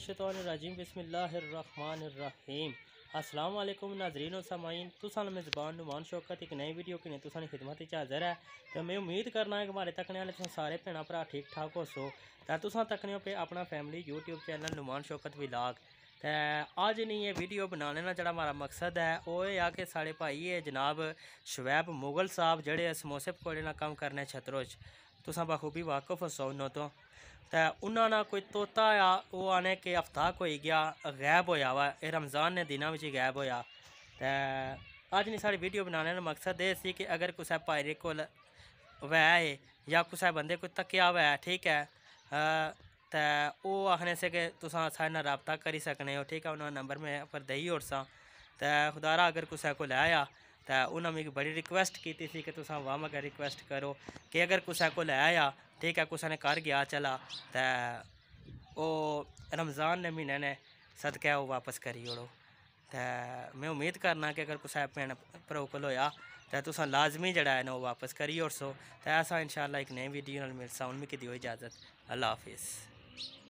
मिनश्शैतानिर्रजीम बिस्मिल्लाहिर्रहमानिर्रहीम। अस्सलाम वालेकुम नाज़रीन और सामाईन, तुसां मेज़बान नुमान शौकत एक नई वीडियो की तुसां खिदमत हाज़र है। तो मैं उम्मीद करना है कि हमारे तकने वाले तुसां सारे भैन भरा ठीक ठाक हो सो। तो तुसां तकने पे अपना family YouTube channel Numan Shaukat vlog. तो अज नहीं ये वीडियो बनाने का जोड़ा हमारा मकसद है वो है कि साढ़े भाई है जनाब शुएब मुगल साहब जड़े समोसे पकौड़े का काम करने छतरों तुसां बखूबी वाकफ हो उन्हों तो उन्होंने कोई तोता आ वो आने के हफ्ता कोई गया गैब होया वा रमज़ान ने दिनों में ही गैब होया। तो अज नहीं साड़ी वीडियो बनाने का मकसद ये सी कि अगर किसी भाई को वै है या किसी बंदे को तकिया वै ठीक है तो वो आखने से कि तुसां साढ़े नाल राबता करी सकने हो ठीक है। उन्होंने नंबर मैं पर दई ओड़सा तो खुदारा अगर किसी को लाया तो उन्होंने मिगी बड़ी रिक्वेस्ट की थी कि तुसां वाह मगर रिक्वेस्ट करो कि अगर किसी को लाया ठीक है किसी ने कर गया चला तो वो रमज़ान ने महीने ने सदका वो वापस करी ओड़ो। तो मैं उम्मीद करना कि अगर किसी भैन भ्राऊ को होया तो तुसां लाजमी जड़ा है ना वो वापस करी ओड़सो। तो ऐसा इंशाअल्लाह एक नई वीडियो मिलसा। उन मिगी दियो इजाज़त। अल्लाह हाफिज़।